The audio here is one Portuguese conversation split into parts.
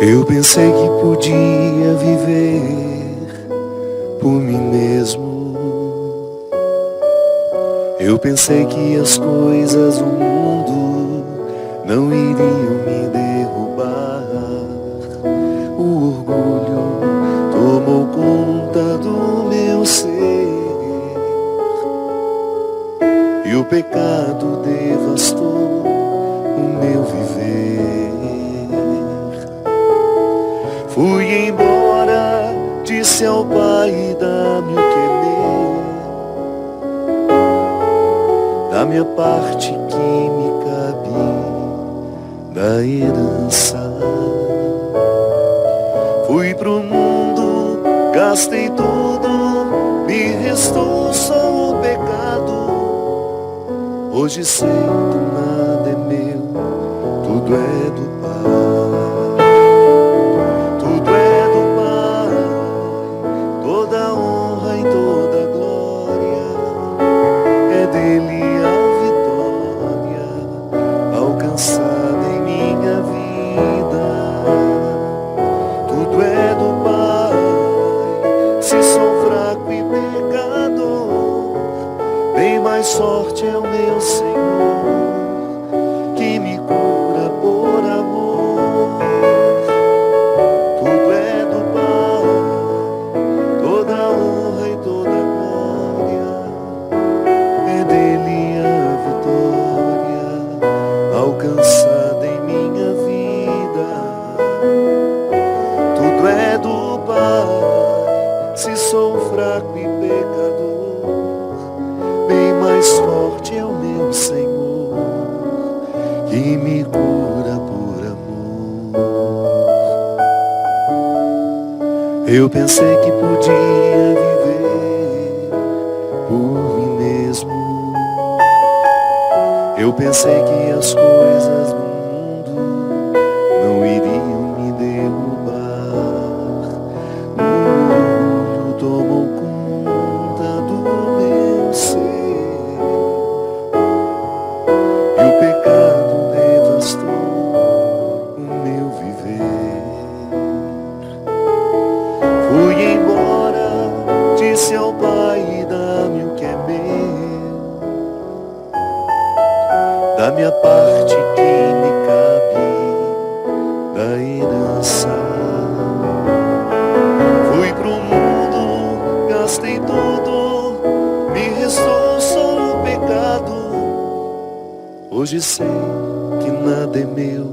Eu pensei que podia viver por mim mesmo. Eu pensei que as coisas do mundo não iriam me derrubar. O orgulho tomou conta do meu ser e o pecado devastou o meu viver. Fui embora, disse ao Pai, dá-me o que é meu, da minha parte que me cabe da herança. Fui pro mundo, gastei tudo, me restou só o pecado. Hoje sei que nada é meu, tudo é do Pai. Dele a vitória alcançada em minha vida. Tudo é do Pai. Se sou fraco e pecador, bem mais forte é o meu Senhor, que me cura por amor. Tudo é do Pai, toda a honra e toda a glória. Dele a vitória alcançada em minha vida. Tudo é do Pai. Se sou fraco e pecador, bem mais forte é o meu Senhor, que me cura por amor. Eu pensei que podia viver por mim mesmo. Eu pensei que as coisas do mundo não iriam me derrubar. O orgulho tomou conta do meu ser e o pecado devastou o meu viver. Fui embora, disse ao Pai, dá-me o que é meu, da minha parte que me cabe da herança. Fui pro mundo, gastei tudo, me restou só o pecado. Hoje sei que nada é meu,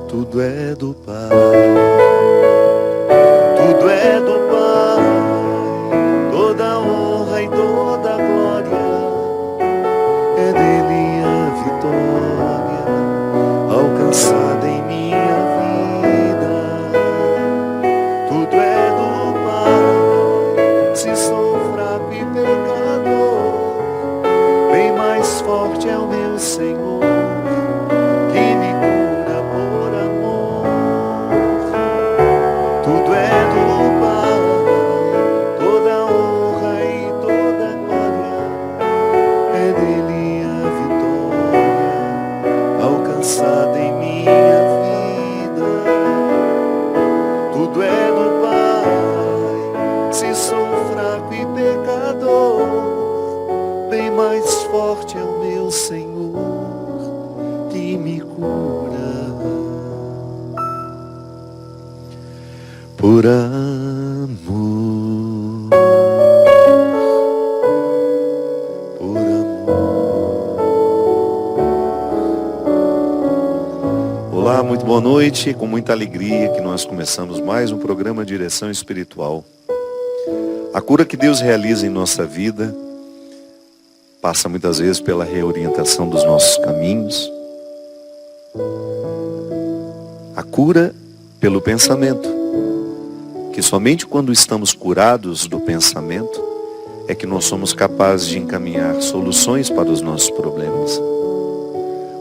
tudo é do Pai. Tudo é do Pai, toda a honra e toda a glória. É dele a vitória alcançada em minha vida. Tudo é do Pai. Se sou fraco e pecador, bem mais forte é o meu Senhor, que me cura por amor. Tudo é do Pai, toda a honra e toda a glória. É dele alcançada em minha vida. Tudo é do Pai. Se sou fraco e pecador, bem mais forte é o meu Senhor, que me cura por amor. Olá, muito boa noite. Com muita alegria que nós começamos mais um programa Direção Espiritual. A cura que Deus realiza em nossa vida passa muitas vezes pela reorientação dos nossos caminhos. A cura pelo pensamento, que somente quando estamos curados do pensamento é que nós somos capazes de encaminhar soluções para os nossos problemas,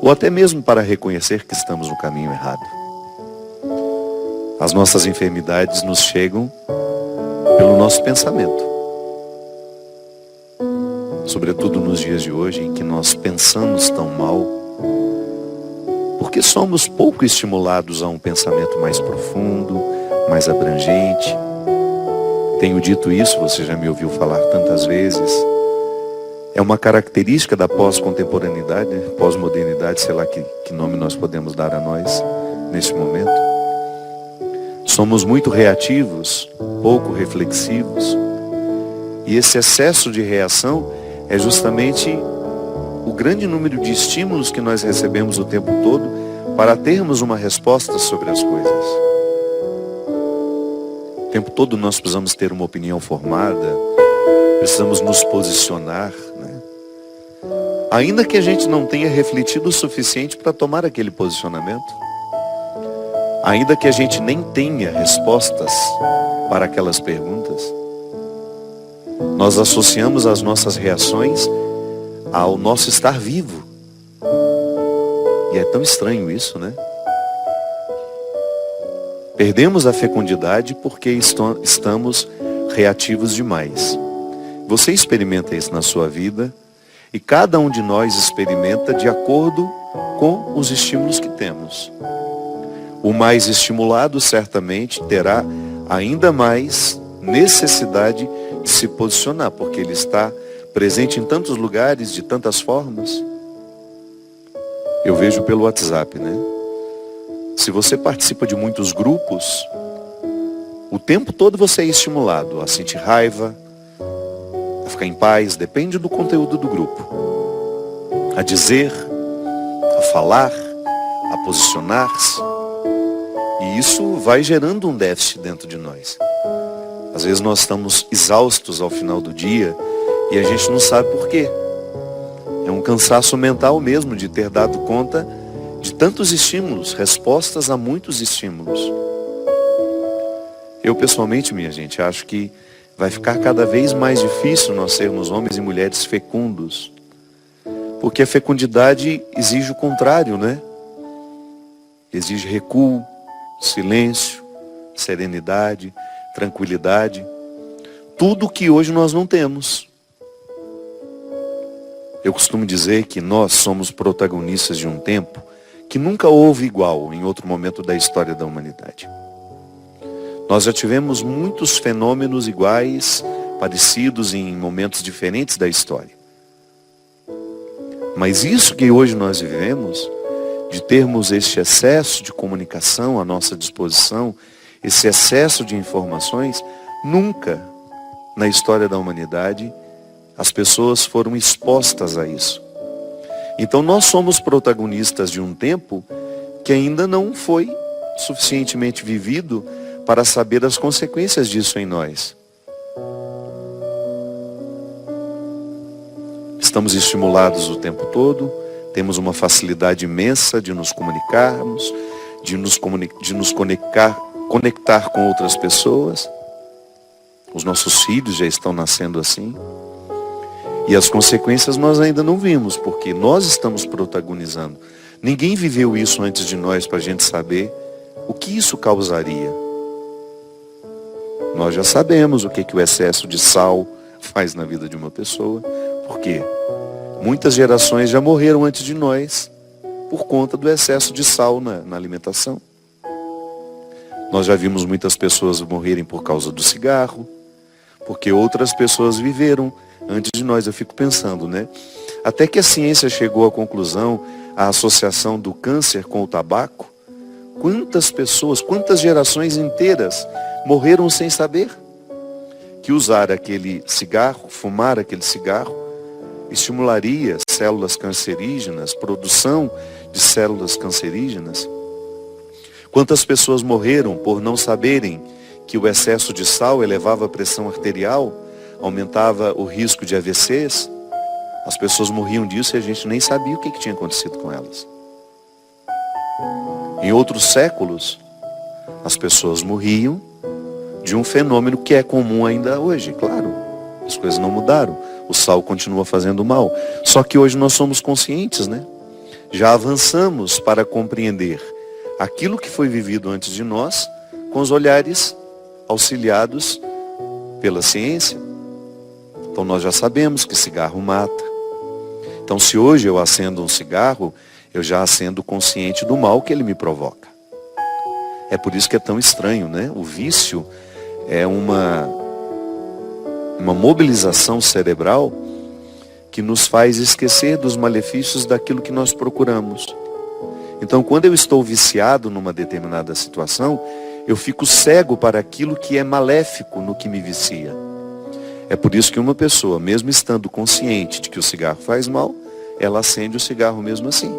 ou até mesmo para reconhecer que estamos no caminho errado. As nossas enfermidades nos chegam pelo nosso pensamento. Sobretudo nos dias de hoje, em que nós pensamos tão mal, porque somos pouco estimulados a um pensamento mais profundo, mais abrangente. Tenho dito isso, você já me ouviu falar tantas vezes. É uma característica da pós-contemporaneidade, né? Pós-modernidade, sei lá que nome nós podemos dar a nós nesse momento. Somos muito reativos, pouco reflexivos. E esse excesso de reação é justamente o grande número de estímulos que nós recebemos o tempo todo para termos uma resposta sobre as coisas. O tempo todo nós precisamos ter uma opinião formada, precisamos nos posicionar, né? Ainda que a gente não tenha refletido o suficiente para tomar aquele posicionamento, ainda que a gente nem tenha respostas para aquelas perguntas, nós associamos as nossas reações ao nosso estar vivo. E é tão estranho isso, né? Perdemos a fecundidade porque estamos reativos demais. Você experimenta isso na sua vida e cada um de nós experimenta de acordo com os estímulos que temos. O mais estimulado certamente terá ainda mais necessidade de se posicionar, porque ele está presente em tantos lugares, de tantas formas. Eu vejo pelo WhatsApp, né? Se você participa de muitos grupos, o tempo todo você é estimulado a sentir raiva, a ficar em paz, depende do conteúdo do grupo. A dizer, a falar, a posicionar-se. E isso vai gerando um déficit dentro de nós. Às vezes nós estamos exaustos ao final do dia e a gente não sabe por quê. É um cansaço mental mesmo de ter dado conta de tantos estímulos, respostas a muitos estímulos. Eu pessoalmente, minha gente, acho que vai ficar cada vez mais difícil nós sermos homens e mulheres fecundos. Porque a fecundidade exige o contrário, né? Exige recuo, silêncio, serenidade, tranquilidade. Tudo que hoje nós não temos. Eu costumo dizer que nós somos protagonistas de um tempo que nunca houve igual em outro momento da história da humanidade. Nós já tivemos muitos fenômenos iguais, parecidos em momentos diferentes da história. Mas isso que hoje nós vivemos, de termos este excesso de comunicação à nossa disposição, esse excesso de informações, nunca na história da humanidade as pessoas foram expostas a isso. Então nós somos protagonistas de um tempo que ainda não foi suficientemente vivido para saber as consequências disso em nós. Estamos estimulados o tempo todo, temos uma facilidade imensa de nos comunicarmos, de nos conectar com outras pessoas. Os nossos filhos já estão nascendo assim. E as consequências nós ainda não vimos, porque nós estamos protagonizando. Ninguém viveu isso antes de nós para a gente saber o que isso causaria. Nós já sabemos o que o excesso de sal faz na vida de uma pessoa. Por quê? Muitas gerações já morreram antes de nós por conta do excesso de sal na alimentação. Nós já vimos muitas pessoas morrerem por causa do cigarro, porque outras pessoas viveram antes de nós. Eu fico pensando, né? Até que a ciência chegou à conclusão, a associação do câncer com o tabaco, quantas pessoas, quantas gerações inteiras morreram sem saber que usar aquele cigarro, fumar aquele cigarro, estimularia células cancerígenas, produção de células cancerígenas. Quantas pessoas morreram por não saberem que o excesso de sal elevava a pressão arterial, aumentava o risco de AVCs? As pessoas morriam disso e a gente nem sabia o que tinha acontecido com elas. Em outros séculos, as pessoas morriam de um fenômeno que é comum ainda hoje, claro. As coisas não mudaram. O sal continua fazendo mal. Só que hoje nós somos conscientes, né? Já avançamos para compreender aquilo que foi vivido antes de nós, com os olhares auxiliados pela ciência. Então nós já sabemos que cigarro mata. Então se hoje eu acendo um cigarro, eu já sendo consciente do mal que ele me provoca. É por isso que é tão estranho, né? O vício é uma mobilização cerebral que nos faz esquecer dos malefícios daquilo que nós procuramos. Então, quando eu estou viciado numa determinada situação, eu fico cego para aquilo que é maléfico no que me vicia. É por isso que uma pessoa, mesmo estando consciente de que o cigarro faz mal, ela acende o cigarro mesmo assim.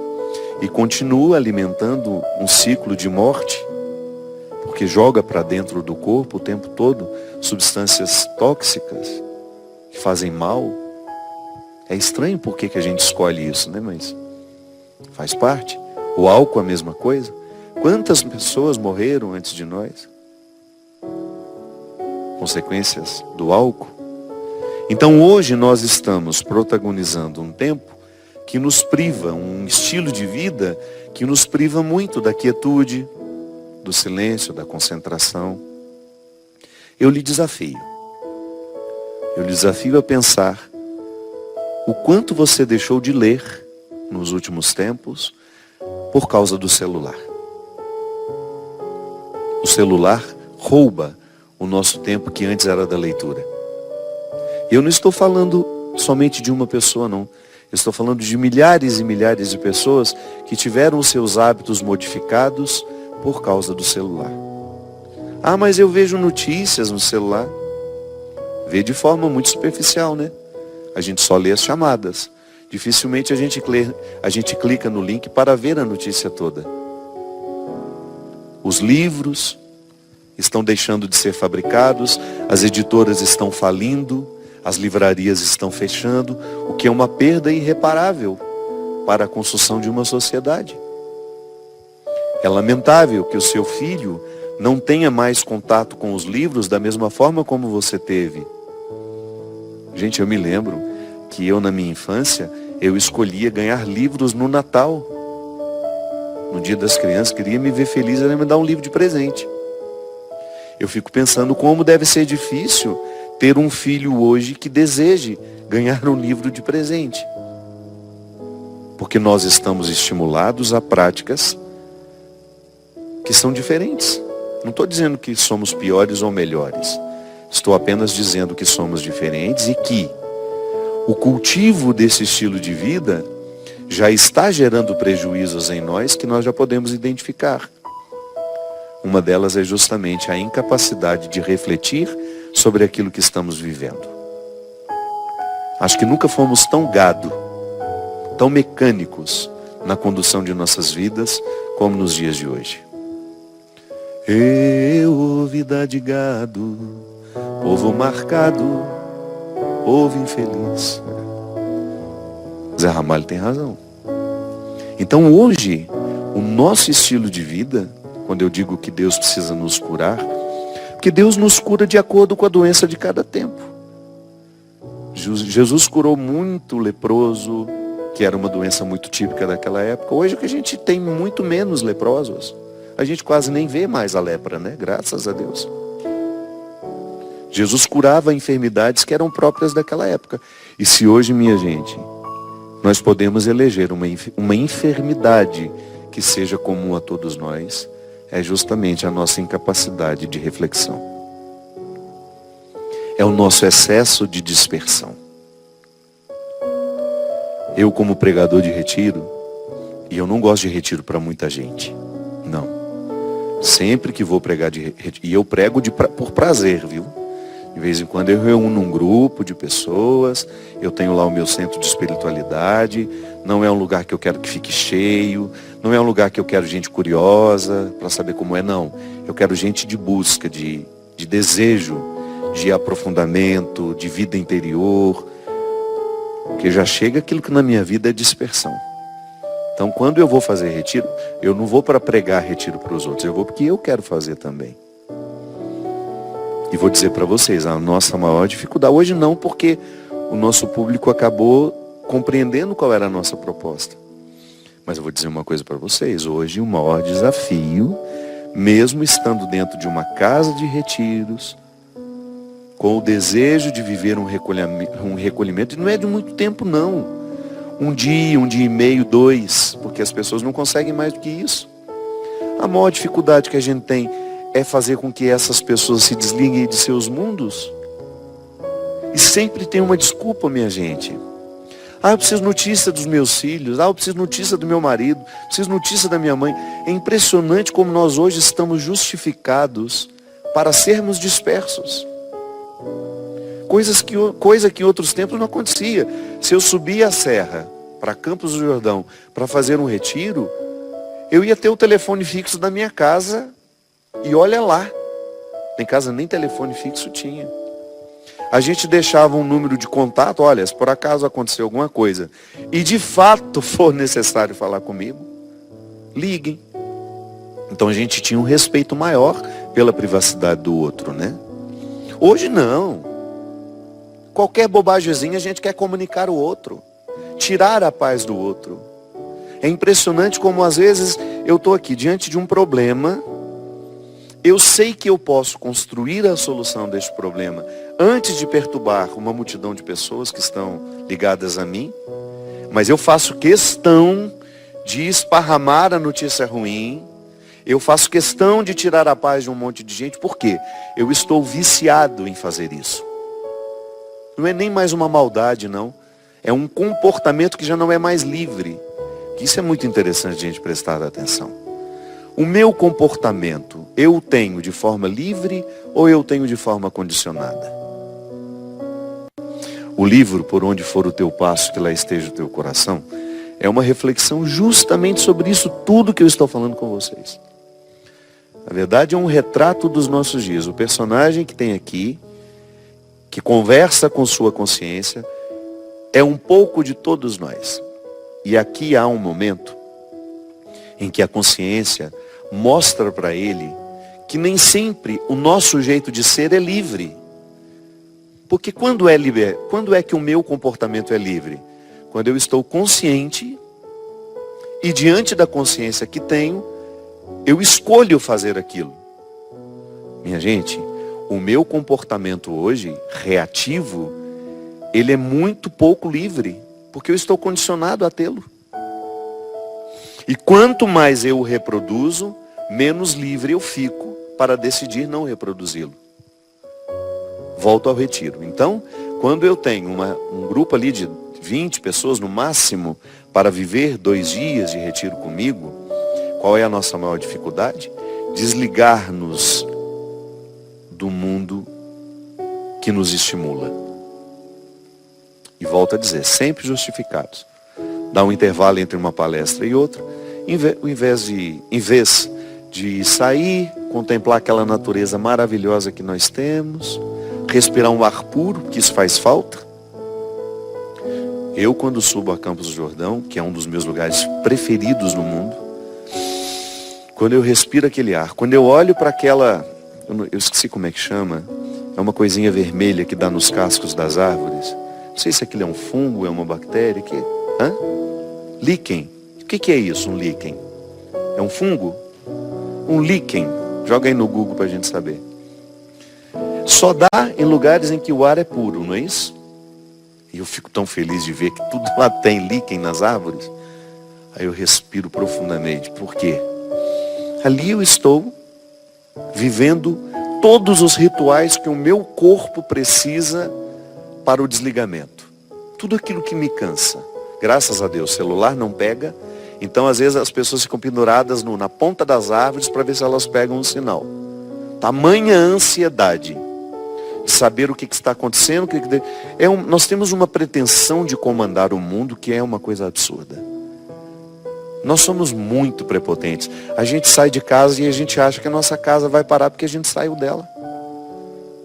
E continua alimentando um ciclo de morte, porque joga para dentro do corpo o tempo todo substâncias tóxicas que fazem mal. É estranho por que a gente escolhe isso, né? Mas faz parte. O álcool é a mesma coisa. Quantas pessoas morreram antes de nós? Consequências do álcool. Então hoje nós estamos protagonizando um tempo que nos priva, um estilo de vida que nos priva muito da quietude, do silêncio, da concentração. Eu lhe desafio a pensar o quanto você deixou de ler nos últimos tempos por causa do celular. O celular rouba o nosso tempo que antes era da leitura. Eu não estou falando somente de uma pessoa, não. Eu estou falando de milhares e milhares de pessoas que tiveram os seus hábitos modificados por causa do celular. Ah, mas eu vejo notícias no celular. Vê de forma muito superficial, né? A gente só lê as chamadas. Dificilmente a gente clica no link para ver a notícia toda. Os livros estão deixando de ser fabricados, as editoras estão falindo, as livrarias estão fechando, o que é uma perda irreparável para a construção de uma sociedade. É lamentável que o seu filho não tenha mais contato com os livros da mesma forma como você teve. Gente, eu me lembro que eu, na minha infância, eu escolhia ganhar livros no Natal. No Dia das Crianças, queria me ver feliz, era me dar um livro de presente. Eu fico pensando como deve ser difícil ter um filho hoje que deseje ganhar um livro de presente. Porque nós estamos estimulados a práticas que são diferentes. Não estou dizendo que somos piores ou melhores. Estou apenas dizendo que somos diferentes e que o cultivo desse estilo de vida já está gerando prejuízos em nós que nós já podemos identificar. Uma delas é justamente a incapacidade de refletir sobre aquilo que estamos vivendo. Acho que nunca fomos tão gado, tão mecânicos na condução de nossas vidas como nos dias de hoje. Eu, vida de gado, povo marcado, povo infeliz. Zé Ramalho tem razão. Então hoje, o nosso estilo de vida, quando eu digo que Deus precisa nos curar, porque Deus nos cura de acordo com a doença de cada tempo. Jesus curou muito leproso, que era uma doença muito típica daquela época. Hoje que a gente tem muito menos leprosos. A gente quase nem vê mais a lepra, né? Graças a Deus. Jesus curava enfermidades que eram próprias daquela época. E se hoje, minha gente, nós podemos eleger uma enfermidade que seja comum a todos nós, é justamente a nossa incapacidade de reflexão. É o nosso excesso de dispersão. Eu, como pregador de retiro, e eu não gosto de retiro para muita gente, não. Sempre que vou pregar de retiro, e eu prego por prazer, viu? De vez em quando eu reúno um grupo de pessoas, eu tenho lá o meu centro de espiritualidade, não é um lugar que eu quero que fique cheio, não é um lugar que eu quero gente curiosa para saber como é, não. Eu quero gente de busca, de desejo, de aprofundamento, de vida interior, porque já chega aquilo que na minha vida é dispersão. Então quando eu vou fazer retiro, eu não vou para pregar retiro para os outros, eu vou porque eu quero fazer também. E vou dizer para vocês, a nossa maior dificuldade, hoje não, porque o nosso público acabou compreendendo qual era a nossa proposta. Mas eu vou dizer uma coisa para vocês, hoje o maior desafio, mesmo estando dentro de uma casa de retiros, com o desejo de viver um recolhimento, e não é de muito tempo não. Um dia e meio, 2, porque as pessoas não conseguem mais do que isso. A maior dificuldade que a gente tem é fazer com que essas pessoas se desliguem de seus mundos. E sempre tem uma desculpa, minha gente. Eu preciso notícia dos meus filhos. Eu preciso notícia do meu marido. Preciso notícia da minha mãe. É impressionante como nós hoje estamos justificados para sermos dispersos. Coisa que em outros tempos não acontecia. Se eu subia a serra para Campos do Jordão para fazer um retiro, eu ia ter o telefone fixo da minha casa e olha lá. Em casa nem telefone fixo tinha. A gente deixava um número de contato, olha, se por acaso acontecer alguma coisa e de fato for necessário falar comigo, liguem. Então a gente tinha um respeito maior pela privacidade do outro, né? Hoje não. Qualquer bobagemzinha a gente quer comunicar o outro, tirar a paz do outro. É impressionante como às vezes eu estou aqui diante de um problema, eu sei que eu posso construir a solução deste problema antes de perturbar uma multidão de pessoas que estão ligadas a mim, mas eu faço questão de esparramar a notícia ruim, eu faço questão de tirar a paz de um monte de gente, por quê? Eu estou viciado em fazer isso. Não é nem mais uma maldade, não. É um comportamento que já não é mais livre. Isso é muito interessante a gente prestar atenção. O meu comportamento, eu o tenho de forma livre ou eu tenho de forma condicionada? O livro, Por Onde For o Teu Passo, que lá esteja o teu coração, é uma reflexão justamente sobre isso tudo que eu estou falando com vocês. Na verdade é um retrato dos nossos dias. O personagem que tem aqui, que conversa com sua consciência, é um pouco de todos nós. E aqui há um momento em que a consciência mostra para ele que nem sempre o nosso jeito de ser é livre. Porque quando é que o meu comportamento é livre? Quando eu estou consciente e diante da consciência que tenho, eu escolho fazer aquilo. Minha gente, o meu comportamento hoje, reativo, ele é muito pouco livre, porque eu estou condicionado a tê-lo. E quanto mais eu o reproduzo, menos livre eu fico para decidir não reproduzi-lo. Volto ao retiro. Então, quando eu tenho um grupo ali de 20 pessoas no máximo para viver 2 dias de retiro comigo, qual é a nossa maior dificuldade? Desligar-nos do mundo que nos estimula. E volto a dizer, sempre justificados. Dá um intervalo entre uma palestra e outra, em vez de sair, contemplar aquela natureza maravilhosa que nós temos, respirar um ar puro, que isso faz falta. Eu, quando subo a Campos do Jordão, que é um dos meus lugares preferidos no mundo, quando eu respiro aquele ar, quando eu olho para aquela, eu esqueci como é que chama, é uma coisinha vermelha que dá nos cascos das árvores. Não sei se aquilo é um fungo, é uma bactéria. Líquen. O que é isso, um líquen? É um fungo? Um líquen. Joga aí no Google para a gente saber. Só dá em lugares em que o ar é puro, não é isso? E eu fico tão feliz de ver que tudo lá tem líquen nas árvores. Aí eu respiro profundamente. Por quê? Ali eu estou vivendo todos os rituais que o meu corpo precisa para o desligamento. Tudo aquilo que me cansa. Graças a Deus, o celular não pega. Então, às vezes, as pessoas ficam penduradas na ponta das árvores para ver se elas pegam um sinal. Tamanha ansiedade de saber o que está acontecendo. Nós temos uma pretensão de comandar o mundo que é uma coisa absurda. Nós somos muito prepotentes. A gente sai de casa e a gente acha que a nossa casa vai parar porque a gente saiu dela.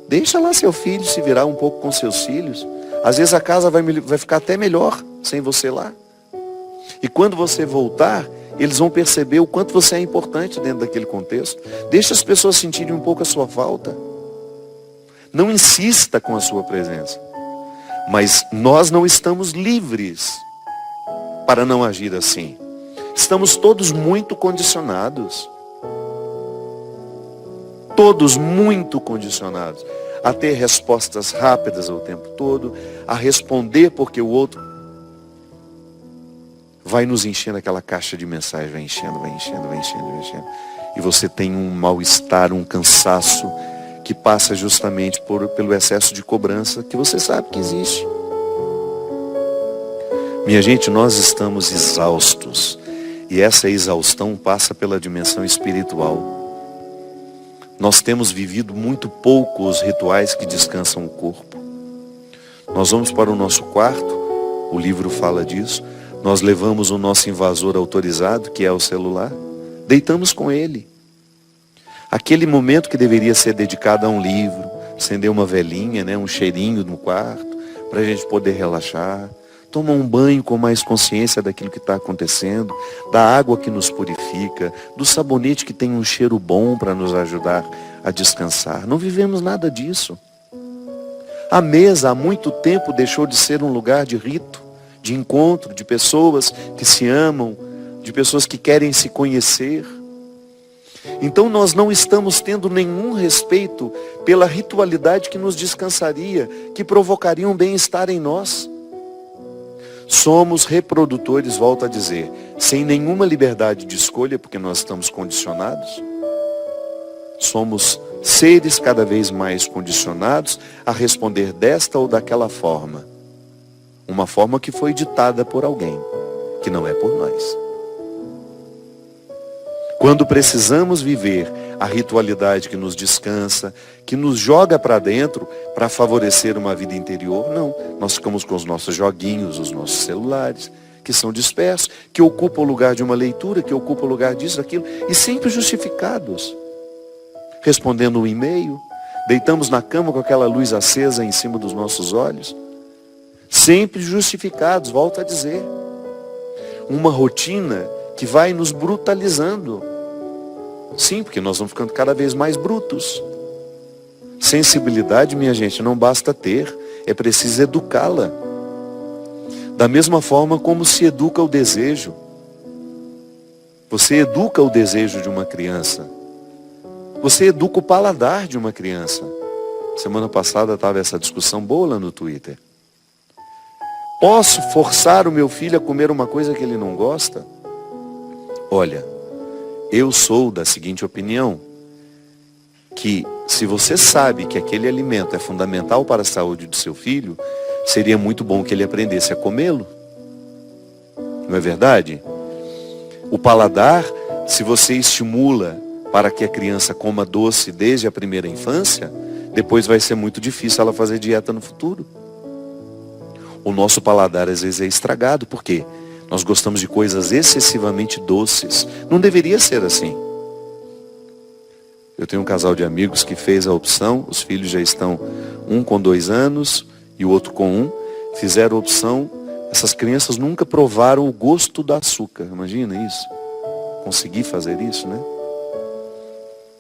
Deixa lá seu filho se virar um pouco com seus filhos. Às vezes a casa vai ficar até melhor sem você lá. E quando você voltar, eles vão perceber o quanto você é importante dentro daquele contexto. Deixa as pessoas sentirem um pouco a sua falta. Não insista com a sua presença. Mas nós não estamos livres para não agir assim. Estamos todos muito condicionados. Todos muito condicionados a ter respostas rápidas o tempo todo, a responder porque o outro... vai nos enchendo aquela caixa de mensagem, vai enchendo, vai enchendo, vai enchendo, vai enchendo. E você tem um mal-estar, um cansaço, que passa justamente pelo excesso de cobrança que você sabe que existe. Minha gente, nós estamos exaustos. E essa exaustão passa pela dimensão espiritual. Nós temos vivido muito pouco os rituais que descansam o corpo. Nós vamos para o nosso quarto, o livro fala disso. Nós levamos o nosso invasor autorizado, que é o celular, deitamos com ele. Aquele momento que deveria ser dedicado a um livro, acender uma velinha, né, um cheirinho no quarto, para a gente poder relaxar, tomar um banho com mais consciência daquilo que está acontecendo, da água que nos purifica, do sabonete que tem um cheiro bom para nos ajudar a descansar. Não vivemos nada disso. A mesa há muito tempo deixou de ser um lugar de rito, de encontro, de pessoas que se amam, de pessoas que querem se conhecer. Então nós não estamos tendo nenhum respeito pela ritualidade que nos descansaria, que provocaria um bem-estar em nós. Somos reprodutores, volto a dizer, sem nenhuma liberdade de escolha, porque nós estamos condicionados. Somos seres cada vez mais condicionados a responder desta ou daquela forma. Uma forma que foi ditada por alguém, que não é por nós. Quando precisamos viver a ritualidade que nos descansa, que nos joga para dentro para favorecer uma vida interior, não. Nós ficamos com os nossos joguinhos, os nossos celulares, que são dispersos, que ocupam o lugar de uma leitura, que ocupam o lugar disso, daquilo, e sempre justificados. Respondendo um e-mail, deitamos na cama com aquela luz acesa em cima dos nossos olhos, sempre justificados, volto a dizer. Uma rotina que vai nos brutalizando. Sim, porque nós vamos ficando cada vez mais brutos. Sensibilidade, minha gente, não basta ter, é preciso educá-la. Da mesma forma como se educa o desejo. Você educa o desejo de uma criança. Você educa o paladar de uma criança. Semana passada estava essa discussão boa lá no Twitter. Posso forçar o meu filho a comer uma coisa que ele não gosta? Olha, eu sou da seguinte opinião, que se você sabe que aquele alimento é fundamental para a saúde do seu filho, seria muito bom que ele aprendesse a comê-lo. Não é verdade? O paladar, se você estimula para que a criança coma doce desde a primeira infância, depois vai ser muito difícil ela fazer dieta no futuro. O nosso paladar às vezes é estragado, por quê? Nós gostamos de coisas excessivamente doces. Não deveria ser assim. Eu tenho um casal de amigos que fez a opção, os filhos já estão, um com 2 anos e o outro com 1, fizeram a opção, essas crianças nunca provaram o gosto do açúcar. Imagina isso. Conseguir fazer isso, né?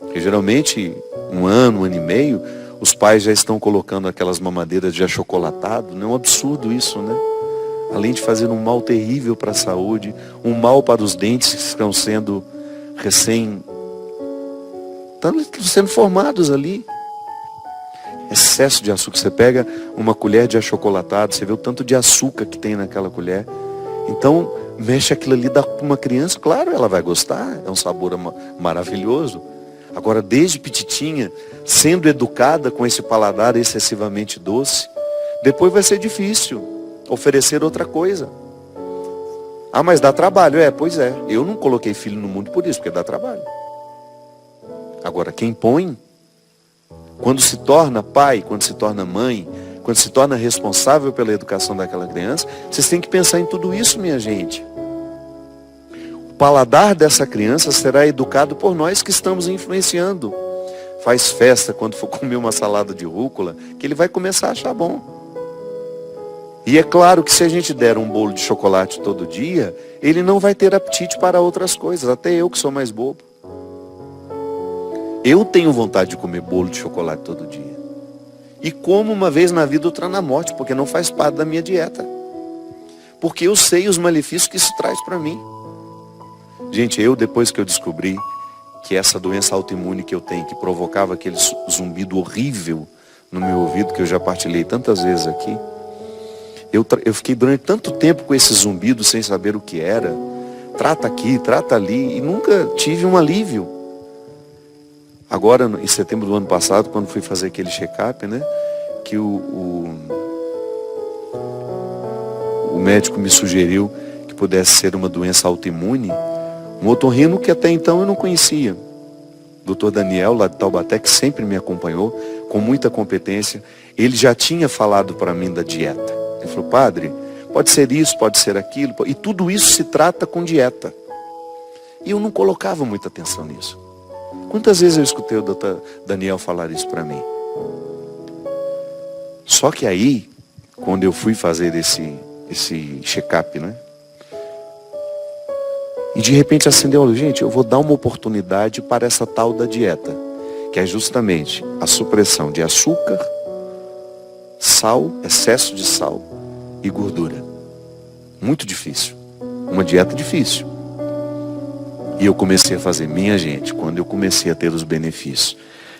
Porque geralmente, 1 ano, 1 ano e meio, os pais já estão colocando aquelas mamadeiras de achocolatado. Não é um absurdo isso, né? Além de fazer um mal terrível para a saúde, um mal para os dentes que estão sendo sendo formados ali. Excesso de açúcar. Você pega uma colher de achocolatado, você vê o tanto de açúcar que tem naquela colher. Então, mexe aquilo ali, dá para uma criança, claro, ela vai gostar, é um sabor maravilhoso. Agora, desde petitinha, sendo educada com esse paladar excessivamente doce, depois vai ser difícil oferecer outra coisa. Ah, mas dá trabalho. Pois é. Eu não coloquei filho no mundo por isso, porque dá trabalho. Agora, quem põe, quando se torna pai, quando se torna mãe, quando se torna responsável pela educação daquela criança, vocês têm que pensar em tudo isso, minha gente. O paladar dessa criança será educado por nós que estamos influenciando. Faz festa quando for comer uma salada de rúcula, que ele vai começar a achar bom. E é claro que se a gente der um bolo de chocolate todo dia, ele não vai ter apetite para outras coisas, até eu que sou mais bobo. Eu tenho vontade de comer bolo de chocolate todo dia. E como uma vez na vida, outra na morte, porque não faz parte da minha dieta. Porque eu sei os malefícios que isso traz para mim. Gente, depois que eu descobri que essa doença autoimune que eu tenho, que provocava aquele zumbido horrível no meu ouvido, que eu já partilhei tantas vezes aqui, Eu fiquei durante tanto tempo com esse zumbido sem saber o que era. Trata aqui, trata ali, e nunca tive um alívio. Agora, em setembro do ano passado, quando fui fazer aquele check-up, né, que o médico me sugeriu que pudesse ser uma doença autoimune, um otorrino que até então eu não conhecia. O Dr. Daniel, lá de Taubaté, que sempre me acompanhou, com muita competência, ele já tinha falado para mim da dieta. Ele falou: padre, pode ser isso, pode ser aquilo, e tudo isso se trata com dieta. E eu não colocava muita atenção nisso. Quantas vezes eu escutei o Dr. Daniel falar isso para mim? Só que aí, quando eu fui fazer esse check-up, né? E de repente acendeu a luz. Gente, eu vou dar uma oportunidade para essa tal da dieta, que é justamente a supressão de açúcar, sal, excesso de sal e gordura. Muito difícil. Uma dieta difícil. E eu comecei a fazer. Minha gente, quando eu comecei a ter os benefícios.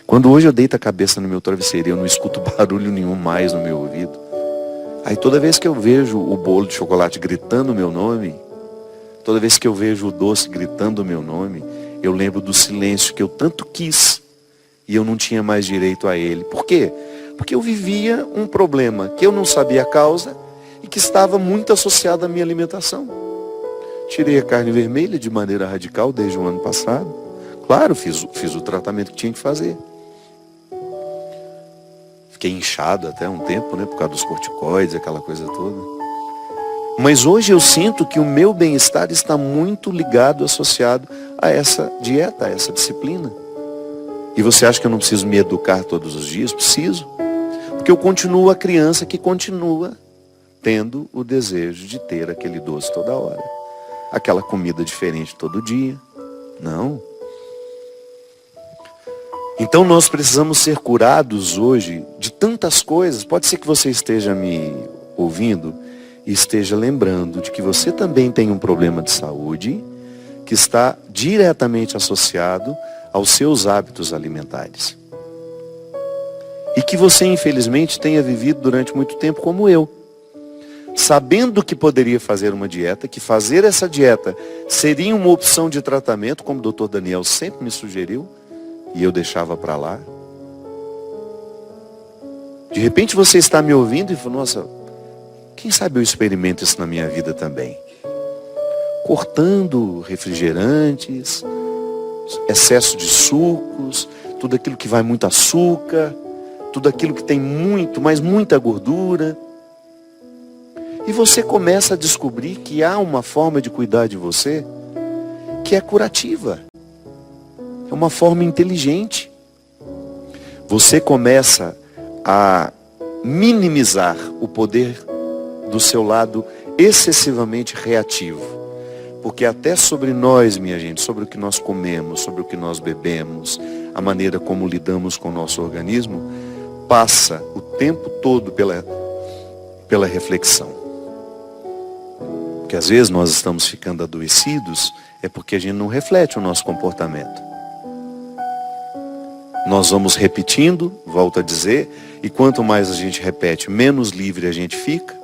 Quando hoje eu deito a cabeça no meu travesseiro, eu não escuto barulho nenhum mais no meu ouvido. Aí toda vez que eu vejo o bolo de chocolate gritando o meu nome, toda vez que eu vejo o doce gritando o meu nome, eu lembro do silêncio que eu tanto quis e eu não tinha mais direito a ele. Por quê? Porque eu vivia um problema que eu não sabia a causa e que estava muito associado à minha alimentação. Tirei a carne vermelha de maneira radical desde o ano passado. Claro, fiz o tratamento que tinha que fazer. Fiquei inchado até um tempo, né, por causa dos corticoides, aquela coisa toda. Mas hoje eu sinto que o meu bem-estar está muito ligado, associado a essa dieta, a essa disciplina. E você acha que eu não preciso me educar todos os dias? Preciso. Porque eu continuo a criança que continua tendo o desejo de ter aquele doce toda hora. Aquela comida diferente todo dia. Não. Então nós precisamos ser curados hoje de tantas coisas. Pode ser que você esteja me ouvindo e esteja lembrando de que você também tem um problema de saúde que está diretamente associado aos seus hábitos alimentares. E que você, infelizmente, tenha vivido durante muito tempo como eu. Sabendo que poderia fazer uma dieta, que fazer essa dieta seria uma opção de tratamento, como o Dr. Daniel sempre me sugeriu, e eu deixava para lá. De repente você está me ouvindo e fala: nossa, quem sabe eu experimento isso na minha vida também. Cortando refrigerantes, excesso de sucos, tudo aquilo que vai muito açúcar, tudo aquilo que tem muito, mas muita gordura. E você começa a descobrir que há uma forma de cuidar de você que é curativa. É uma forma inteligente. Você começa a minimizar o poder do seu lado excessivamente reativo. Porque até sobre nós, minha gente, sobre o que nós comemos, sobre o que nós bebemos, a maneira como lidamos com o nosso organismo, passa o tempo todo pela reflexão. Porque às vezes nós estamos ficando adoecidos, é porque a gente não reflete o nosso comportamento. Nós vamos repetindo, volto a dizer, e quanto mais a gente repete, menos livre a gente fica,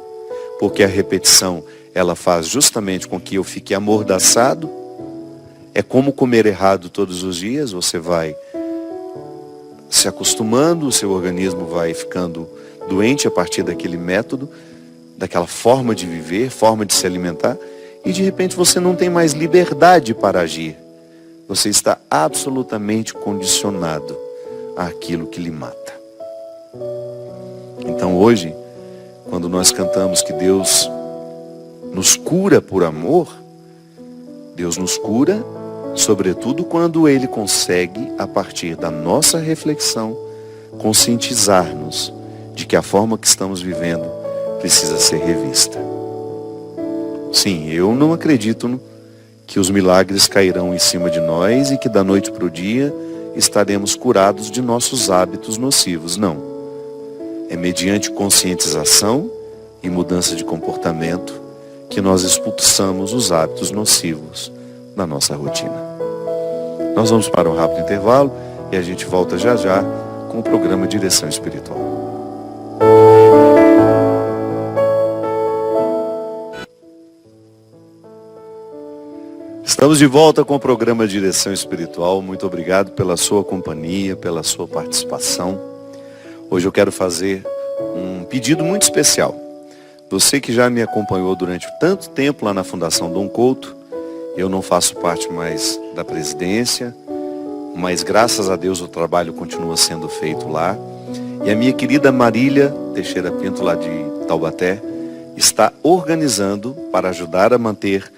porque a repetição, ela faz justamente com que eu fique amordaçado. É como comer errado todos os dias, você vai se acostumando, o seu organismo vai ficando doente a partir daquele método, daquela forma de viver, forma de se alimentar, e de repente você não tem mais liberdade para agir. Você está absolutamente condicionado àquilo que lhe mata. Então hoje, quando nós cantamos que Deus nos cura por amor, Deus nos cura, sobretudo quando Ele consegue, a partir da nossa reflexão, conscientizar-nos de que a forma que estamos vivendo precisa ser revista. Sim, eu não acredito que os milagres cairão em cima de nós e que da noite para o dia estaremos curados de nossos hábitos nocivos. Não. É mediante conscientização e mudança de comportamento que nós expulsamos os hábitos nocivos da nossa rotina. Nós vamos para um rápido intervalo e a gente volta já já com o programa Direção Espiritual. Estamos de volta com o programa Direção Espiritual. Muito obrigado pela sua companhia, pela sua participação. Hoje eu quero fazer um pedido muito especial. Você que já me acompanhou durante tanto tempo lá na Fundação Dom Couto, eu não faço parte mais da presidência, mas graças a Deus o trabalho continua sendo feito lá. E a minha querida Marília Teixeira Pinto, lá de Taubaté, está organizando para ajudar a manter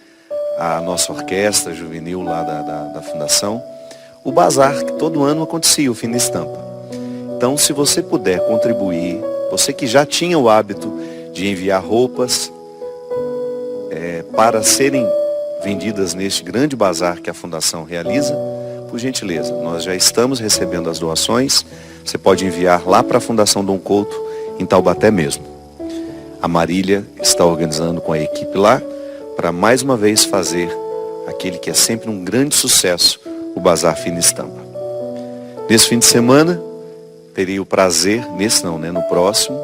a nossa orquestra juvenil lá da Fundação, o bazar que todo ano acontecia, o Fim da Estampa. Então, se você puder contribuir, você que já tinha o hábito de enviar roupas para serem vendidas neste grande bazar que a Fundação realiza, por gentileza, nós já estamos recebendo as doações. Você pode enviar lá para a Fundação Dom Couto, em Taubaté mesmo. A Marília está organizando com a equipe lá, para mais uma vez fazer aquele que é sempre um grande sucesso, o Bazar Fina Estampa. Nesse fim de semana, terei o prazer, no próximo,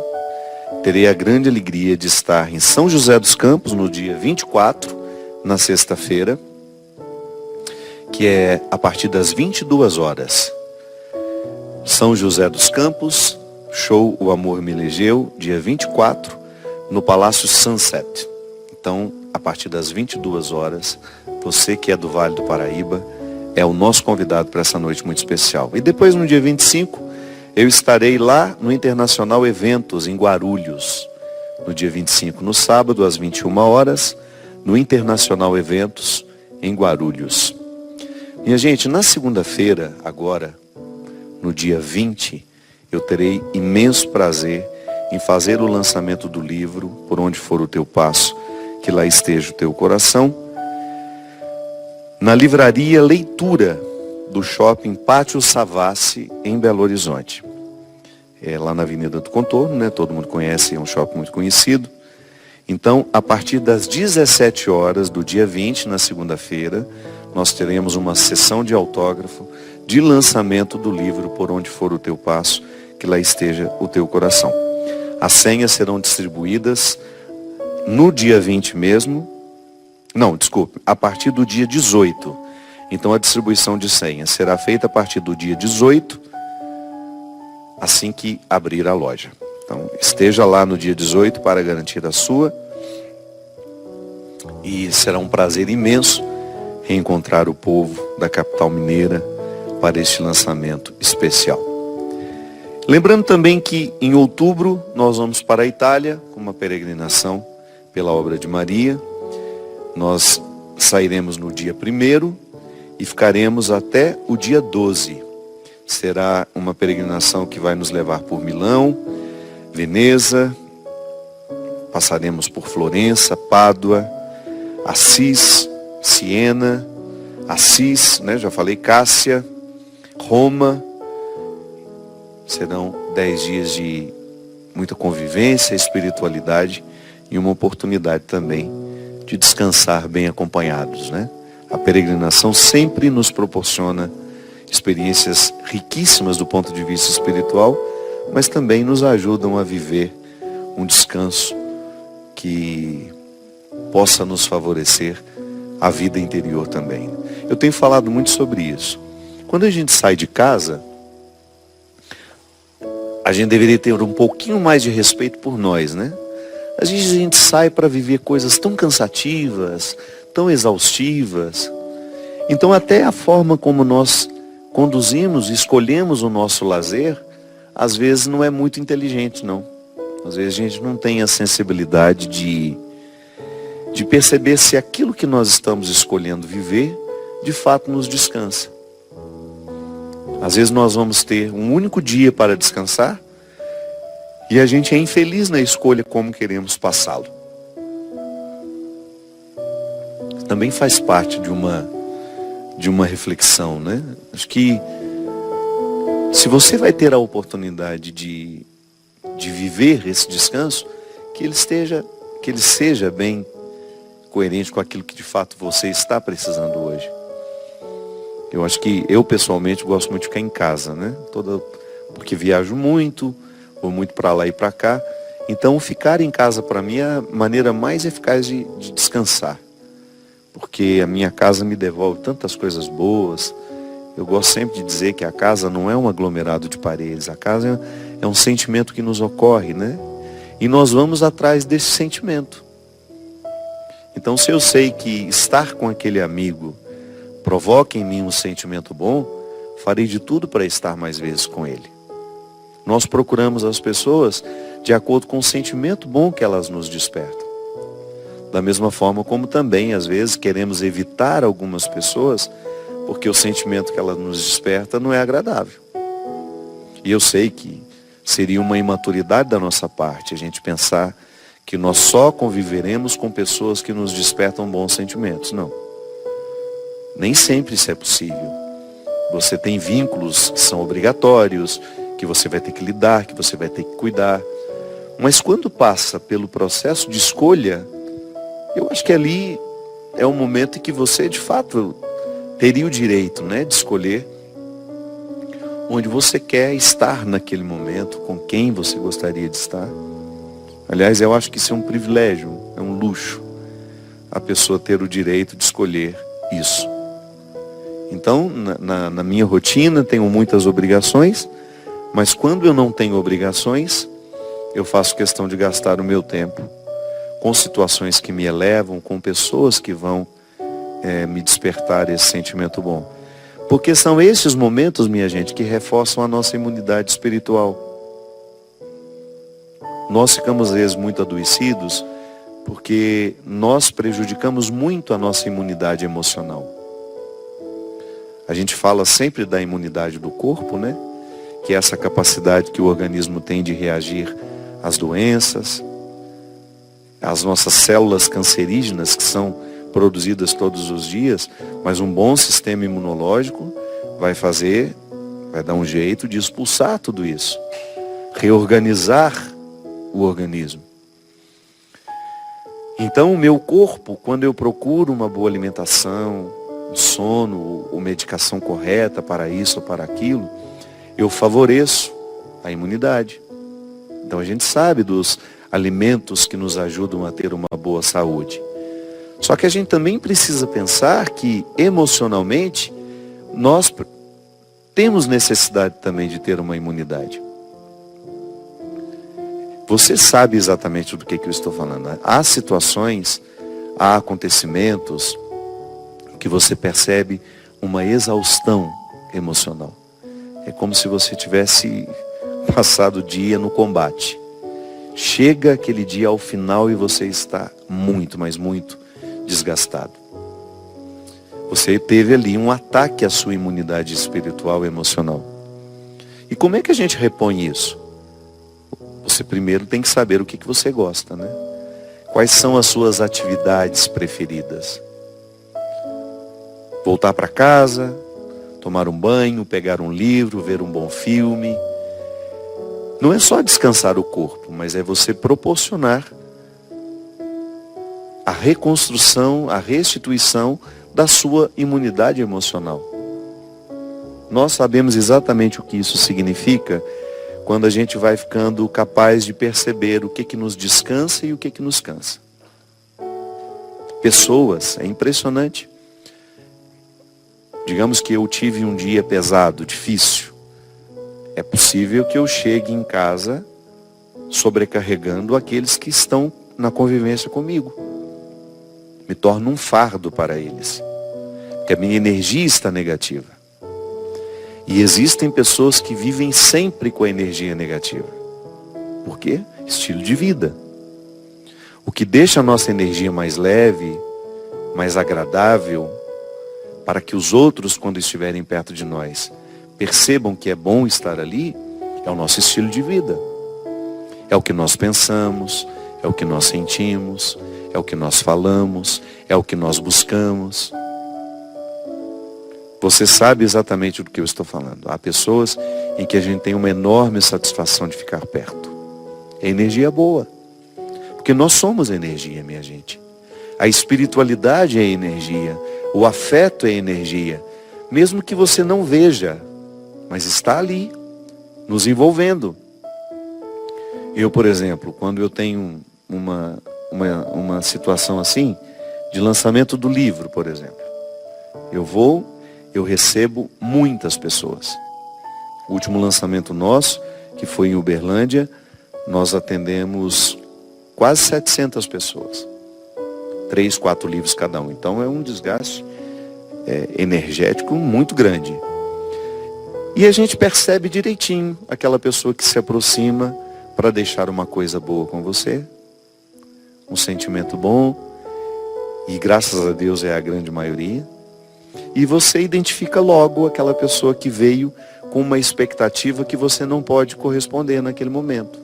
terei a grande alegria de estar em São José dos Campos, no dia 24, na sexta-feira, que é a partir das 22 horas. São José dos Campos, show O Amor Me Elegeu, dia 24, no Palácio Sunset. Então, a partir das 22 horas, você que é do Vale do Paraíba, é o nosso convidado para essa noite muito especial. E depois, no dia 25, eu estarei lá no Internacional Eventos, em Guarulhos. No dia 25, no sábado, às 21 horas, no Internacional Eventos, em Guarulhos. Minha gente, na segunda-feira, agora, no dia 20, eu terei imenso prazer em fazer o lançamento do livro, Por Onde For o Teu Passo, que lá esteja o teu coração, na livraria Leitura do Shopping Pátio Savassi, em Belo Horizonte. É lá na Avenida do Contorno, todo mundo conhece, é um shopping muito conhecido. Então, a partir das 17 horas do dia 20, na segunda-feira, nós teremos uma sessão de autógrafo de lançamento do livro Por Onde For o Teu Passo, que lá esteja o teu coração. As senhas serão distribuídas no dia 20 mesmo, a partir do dia 18. Então a distribuição de senhas será feita a partir do dia 18, assim que abrir a loja. Então esteja lá no dia 18 para garantir a sua. E será um prazer imenso reencontrar o povo da capital mineira para este lançamento especial. Lembrando também que em outubro nós vamos para a Itália com uma peregrinação pela obra de Maria. Nós sairemos no dia 1º e ficaremos até o dia 12. Será uma peregrinação que vai nos levar por Milão, Veneza, passaremos por Florença, Pádua, Assis, Siena, Assis, já falei, Cássia, Roma. Serão 10 dias de muita convivência, espiritualidade e uma oportunidade também de descansar bem acompanhados, A peregrinação sempre nos proporciona experiências riquíssimas do ponto de vista espiritual, mas também nos ajudam a viver um descanso que possa nos favorecer a vida interior também. Eu tenho falado muito sobre isso. Quando a gente sai de casa, a gente deveria ter um pouquinho mais de respeito por nós, Às vezes a gente sai para viver coisas tão cansativas, tão exaustivas. Então até a forma como nós conduzimos, escolhemos o nosso lazer, às vezes não é muito inteligente, não. Às vezes a gente não tem a sensibilidade de perceber se aquilo que nós estamos escolhendo viver, de fato nos descansa. Às vezes nós vamos ter um único dia para descansar e a gente é infeliz na escolha como queremos passá-lo. Também faz parte de uma reflexão, Acho que se você vai ter a oportunidade de viver esse descanso, que ele seja bem coerente com aquilo que de fato você está precisando hoje. Eu acho que eu pessoalmente gosto muito de ficar em casa, porque viajo muito, vou muito para lá e para cá. Então ficar em casa para mim é a maneira mais eficaz de descansar. porque a minha casa me devolve tantas coisas boas. Eu gosto sempre de dizer que a casa não é um aglomerado de paredes, a casa é um sentimento que nos ocorre, né? E nós vamos atrás desse sentimento. Então, se eu sei que estar com aquele amigo provoca em mim um sentimento bom, farei de tudo para estar mais vezes com ele. Nós procuramos as pessoas de acordo com o sentimento bom que elas nos despertam. Da mesma forma como também, às vezes, queremos evitar algumas pessoas porque o sentimento que ela nos desperta não é agradável. E eu sei que seria uma imaturidade da nossa parte a gente pensar que nós só conviveremos com pessoas que nos despertam bons sentimentos. Não. Nem sempre isso é possível. Você tem vínculos que são obrigatórios, que você vai ter que lidar, que você vai ter que cuidar. Mas quando passa pelo processo de escolha, eu acho que ali é um momento em que você, de fato, teria o direito, né, de escolher onde você quer estar naquele momento, com quem você gostaria de estar. Aliás, eu acho que isso é um privilégio, é um luxo, a pessoa ter o direito de escolher isso. Então, na minha rotina, tenho muitas obrigações, mas quando eu não tenho obrigações, eu faço questão de gastar o meu tempo com situações que me elevam, com pessoas que vão me despertar esse sentimento bom. Porque são esses momentos, minha gente, que reforçam a nossa imunidade espiritual. Nós ficamos às vezes muito adoecidos porque nós prejudicamos muito a nossa imunidade emocional. A gente fala sempre da imunidade do corpo, né? Que é essa capacidade que o organismo tem de reagir às doenças, às nossas células cancerígenas que são produzidas todos os dias, mas um bom sistema imunológico vai dar um jeito de expulsar tudo isso, reorganizar o organismo. Então o meu corpo, quando eu procuro uma boa alimentação, um sono, ou medicação correta para isso ou para aquilo, eu favoreço a imunidade. Então a gente sabe dos alimentos que nos ajudam a ter uma boa saúde. Só que a gente também precisa pensar que emocionalmente nós temos necessidade também de ter uma imunidade. Você sabe exatamente do que eu estou falando. Há situações, há acontecimentos que você percebe uma exaustão emocional. É como se você tivesse passado o dia no combate. Chega aquele dia ao final e você está muito, mas muito desgastado. Você teve ali um ataque à sua imunidade espiritual e emocional. E como é que a gente repõe isso? Você primeiro tem que saber o que você gosta, né? Quais são as suas atividades preferidas? Voltar para casa, tomar um banho, pegar um livro, ver um bom filme. Não é só descansar o corpo, mas é você proporcionar a reconstrução, a restituição da sua imunidade emocional. Nós sabemos exatamente o que isso significa quando a gente vai ficando capaz de perceber o que nos descansa e o que nos cansa. Pessoas, é impressionante. Digamos que eu tive um dia pesado, difícil. É possível que eu chegue em casa sobrecarregando aqueles que estão na convivência comigo. Me torno um fardo para eles, porque a minha energia está negativa. E existem pessoas que vivem sempre com a energia negativa. Por quê? Estilo de vida. O que deixa a nossa energia mais leve, mais agradável, para que os outros, quando estiverem perto de nós, percebam que é bom estar ali, é o nosso estilo de vida. É o que nós pensamos, é o que nós sentimos, é o que nós falamos, é o que nós buscamos. Você sabe exatamente do que eu estou falando. Há pessoas em que a gente tem uma enorme satisfação de ficar perto. É energia boa. Porque nós somos energia, minha gente. A espiritualidade é energia. O afeto é energia. Mesmo que você não veja, mas está ali, nos envolvendo. Eu, por exemplo, quando eu tenho uma situação assim, de lançamento do livro, por exemplo. Eu recebo muitas pessoas. O último lançamento nosso, que foi em Uberlândia, nós atendemos quase 700 pessoas. 3, 4 livros cada um. Então é um desgaste energético muito grande. E a gente percebe direitinho aquela pessoa que se aproxima para deixar uma coisa boa com você, um sentimento bom, e graças a Deus é a grande maioria. E você identifica logo aquela pessoa que veio com uma expectativa que você não pode corresponder naquele momento.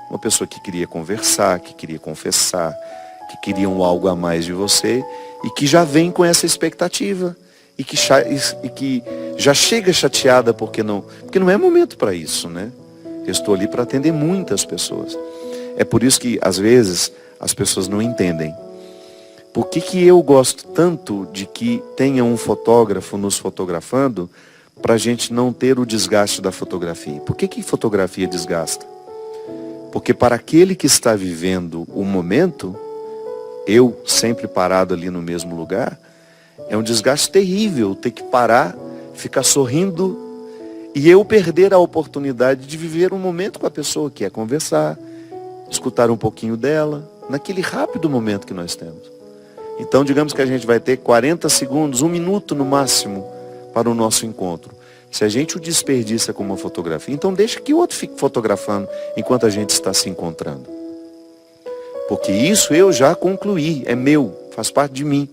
Uma pessoa que queria conversar, que queria confessar, que queria algo a mais de você e que já vem com essa expectativa e que já chega chateada porque não é momento para isso, né? Eu estou ali para atender muitas pessoas. É por isso que às vezes as pessoas não entendem. Por que eu gosto tanto de que tenha um fotógrafo nos fotografando para a gente não ter o desgaste da fotografia? Por que fotografia desgasta? Porque para aquele que está vivendo o momento, eu sempre parado ali no mesmo lugar, é um desgaste terrível ter que parar, ficar sorrindo e eu perder a oportunidade de viver um momento com a pessoa, que é conversar, escutar um pouquinho dela, naquele rápido momento que nós temos. Então, digamos que a gente vai ter 40 segundos, 1 minuto no máximo, para o nosso encontro. Se a gente o desperdiça com uma fotografia, então deixa que o outro fique fotografando enquanto a gente está se encontrando. Porque isso eu já concluí, é meu, faz parte de mim.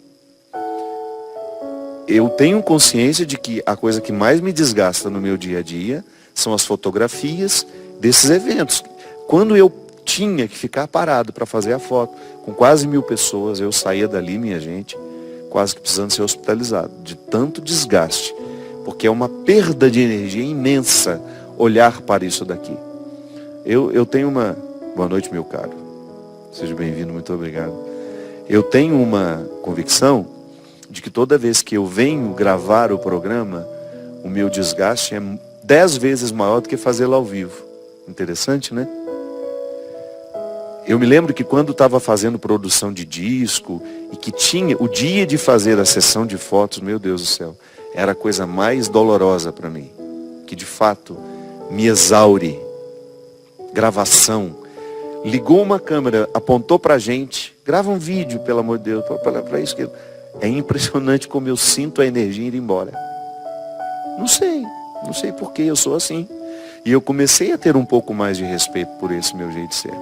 Eu tenho consciência de que a coisa que mais me desgasta no meu dia a dia são as fotografias desses eventos. Quando eu tinha que ficar parado para fazer a foto, com quase 1000 pessoas, eu saía dali, minha gente, quase que precisando ser hospitalizado, de tanto desgaste. Porque é uma perda de energia imensa olhar para isso daqui. Eu tenho uma... Boa noite, meu caro. Seja bem-vindo, muito obrigado. Eu tenho uma convicção de que toda vez que eu venho gravar o programa, o meu desgaste é 10 vezes maior do que fazê-lo ao vivo. Interessante, né? Eu me lembro que quando estava fazendo produção de disco e que tinha o dia de fazer a sessão de fotos, meu Deus do céu, era a coisa mais dolorosa para mim, que de fato me exaure. Gravação. Ligou uma câmera, apontou para a gente, grava um vídeo, pelo amor de Deus, para isso que é impressionante como eu sinto a energia ir embora. Não sei por que eu sou assim. E eu comecei a ter um pouco mais de respeito por esse meu jeito de ser.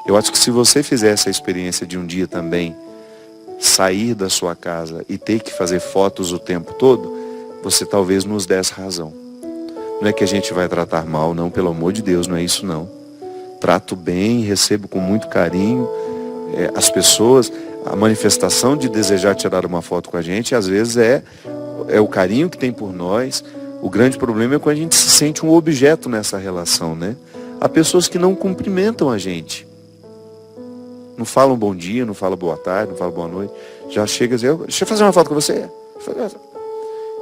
Eu acho que se você fizer essa experiência de um dia também, sair da sua casa e ter que fazer fotos o tempo todo, você talvez nos desse razão. Não é que a gente vai tratar mal, não, pelo amor de Deus, não é isso não. Trato bem, recebo com muito carinho as pessoas, a manifestação de desejar tirar uma foto com a gente, às vezes é o carinho que tem por nós. O grande problema é quando a gente se sente um objeto nessa relação, né? Há pessoas que não cumprimentam a gente. Não falam bom dia, não falam boa tarde, não falam boa noite. Já chega e diz, deixa eu fazer uma foto com você.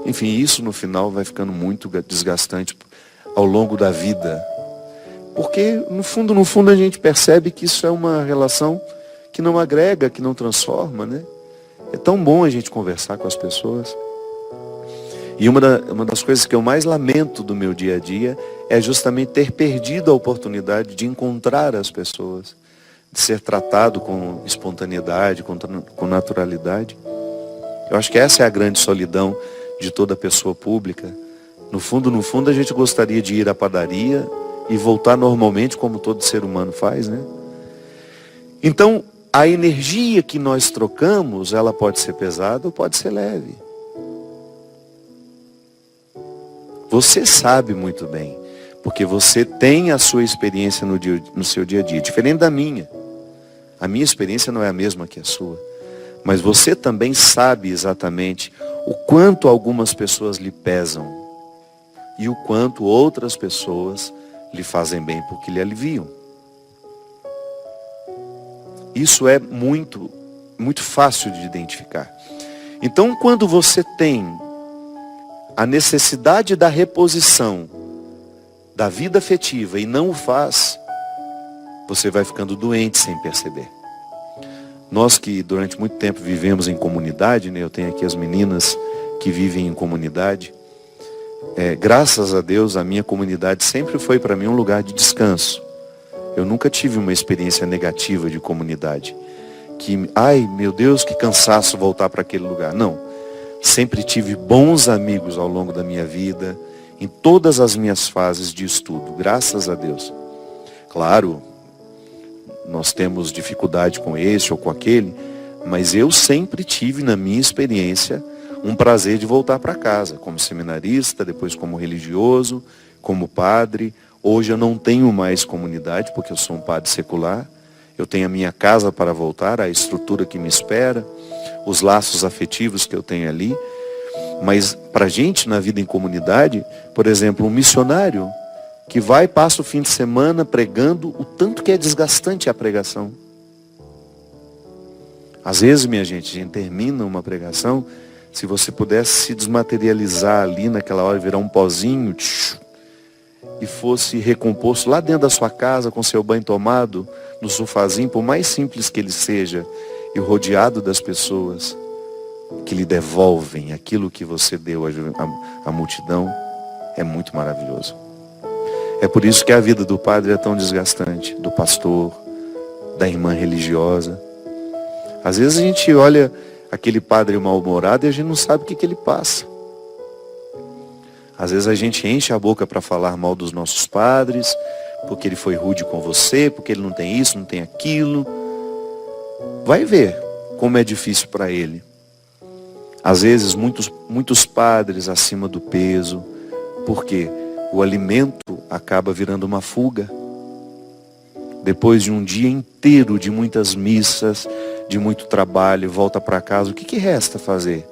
Enfim, isso no final vai ficando muito desgastante ao longo da vida. Porque no fundo a gente percebe que isso é uma relação que não agrega, que não transforma, né? É tão bom a gente conversar com as pessoas. E uma das coisas que eu mais lamento do meu dia a dia é justamente ter perdido a oportunidade de encontrar as pessoas, de ser tratado com espontaneidade, com naturalidade. Eu acho que essa é a grande solidão de toda pessoa pública. No fundo a gente gostaria de ir à padaria e voltar normalmente como todo ser humano faz, né? Então, a energia que nós trocamos, ela pode ser pesada ou pode ser leve. Você sabe muito bem, porque você tem a sua experiência no seu dia a dia, diferente da minha. A minha experiência não é a mesma que a sua. Mas você também sabe exatamente o quanto algumas pessoas lhe pesam e o quanto outras pessoas lhe fazem bem porque lhe aliviam. Isso é muito, muito fácil de identificar. Então, quando você tem a necessidade da reposição da vida afetiva e não o faz, você vai ficando doente sem perceber. Nós que durante muito tempo vivemos em comunidade, né? Eu tenho aqui as meninas que vivem em comunidade. Graças a Deus, a minha comunidade sempre foi para mim um lugar de descanso. Eu nunca tive uma experiência negativa de comunidade. Ai meu Deus, que cansaço voltar para aquele lugar. Não. Sempre tive bons amigos ao longo da minha vida, em todas as minhas fases de estudo, graças a Deus. Claro, nós temos dificuldade com esse ou com aquele, mas eu sempre tive na minha experiência um prazer de voltar para casa, como seminarista, depois como religioso, como padre. Hoje eu não tenho mais comunidade, porque eu sou um padre secular. Eu tenho a minha casa para voltar, a estrutura que me espera, os laços afetivos que eu tenho ali. Mas para a gente, na vida em comunidade, por exemplo, um missionário que vai e passa o fim de semana pregando, o tanto que é desgastante a pregação. Às vezes, minha gente, a gente termina uma pregação, se você pudesse se desmaterializar ali naquela hora, virar um pozinho, e fosse recomposto lá dentro da sua casa, com seu banho tomado, no sofazinho, por mais simples que ele seja, e rodeado das pessoas que lhe devolvem aquilo que você deu à multidão, é muito maravilhoso. É por isso que a vida do padre é tão desgastante, do pastor, da irmã religiosa. Às vezes a gente olha aquele padre mal-humorado e a gente não sabe o que ele passa. Às vezes a gente enche a boca para falar mal dos nossos padres, porque ele foi rude com você, porque ele não tem isso, não tem aquilo. Vai ver como é difícil para ele. Às vezes muitos padres acima do peso, porque o alimento acaba virando uma fuga. Depois de um dia inteiro de muitas missas, de muito trabalho, volta para casa, o que resta fazer?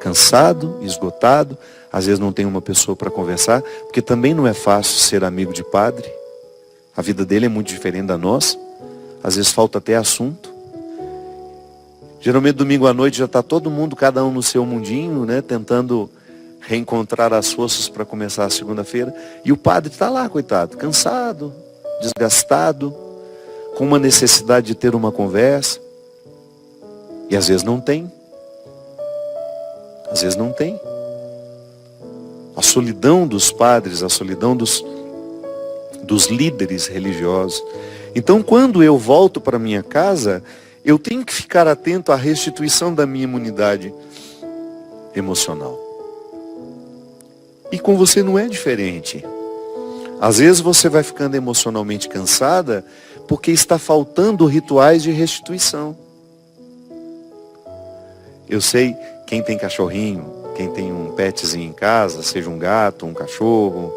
Cansado, esgotado, às vezes não tem uma pessoa para conversar, porque também não é fácil ser amigo de padre. A vida dele é muito diferente da nossa. Às vezes falta até assunto. Geralmente domingo à noite já está todo mundo, cada um no seu mundinho, né, tentando reencontrar as forças para começar a segunda-feira. E o padre está lá, coitado, cansado, desgastado, com uma necessidade de ter uma conversa. E às vezes não tem. Às vezes não tem. A solidão dos padres, a solidão dos líderes religiosos. Então, quando eu volto para minha casa, eu tenho que ficar atento à restituição da minha imunidade emocional. E com você não é diferente. Às vezes você vai ficando emocionalmente cansada porque está faltando rituais de restituição. Eu sei, quem tem cachorrinho, quem tem um petzinho em casa, seja um gato, um cachorro,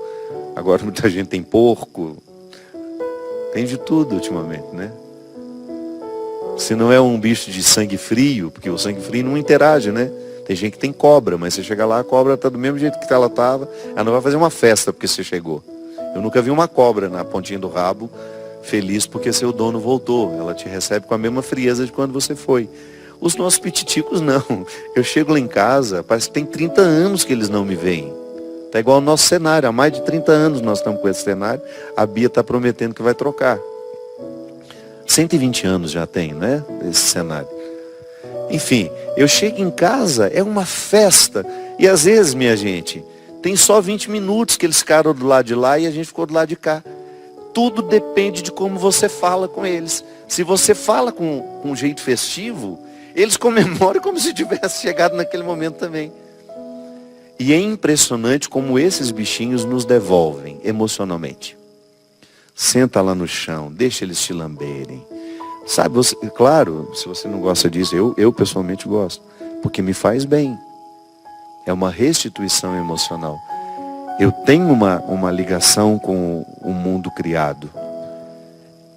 agora muita gente tem porco, tem de tudo ultimamente, né? Se não é um bicho de sangue frio, porque o sangue frio não interage, né? Tem gente que tem cobra, mas você chega lá, a cobra está do mesmo jeito que ela estava, ela não vai fazer uma festa porque você chegou. Eu nunca vi uma cobra na pontinha do rabo feliz porque seu dono voltou. Ela te recebe com a mesma frieza de quando você foi. Os nossos pititicos não. Eu chego lá em casa, parece que tem 30 anos que eles não me veem. Está igual ao nosso cenário. Há mais de 30 anos nós estamos com esse cenário. A Bia está prometendo que vai trocar. 120 anos já tem, né? Esse cenário. Enfim, eu chego em casa, é uma festa. E às vezes, minha gente, tem só 20 minutos que eles ficaram do lado de lá e a gente ficou do lado de cá. Tudo depende de como você fala com eles. Se você fala com um jeito festivo, eles comemoram como se tivesse chegado naquele momento também. E é impressionante como esses bichinhos nos devolvem emocionalmente. Senta lá no chão, deixa eles te lamberem. Sabe, claro, se você não gosta disso, eu pessoalmente gosto. Porque me faz bem. É uma restituição emocional. Eu tenho uma ligação com o mundo criado.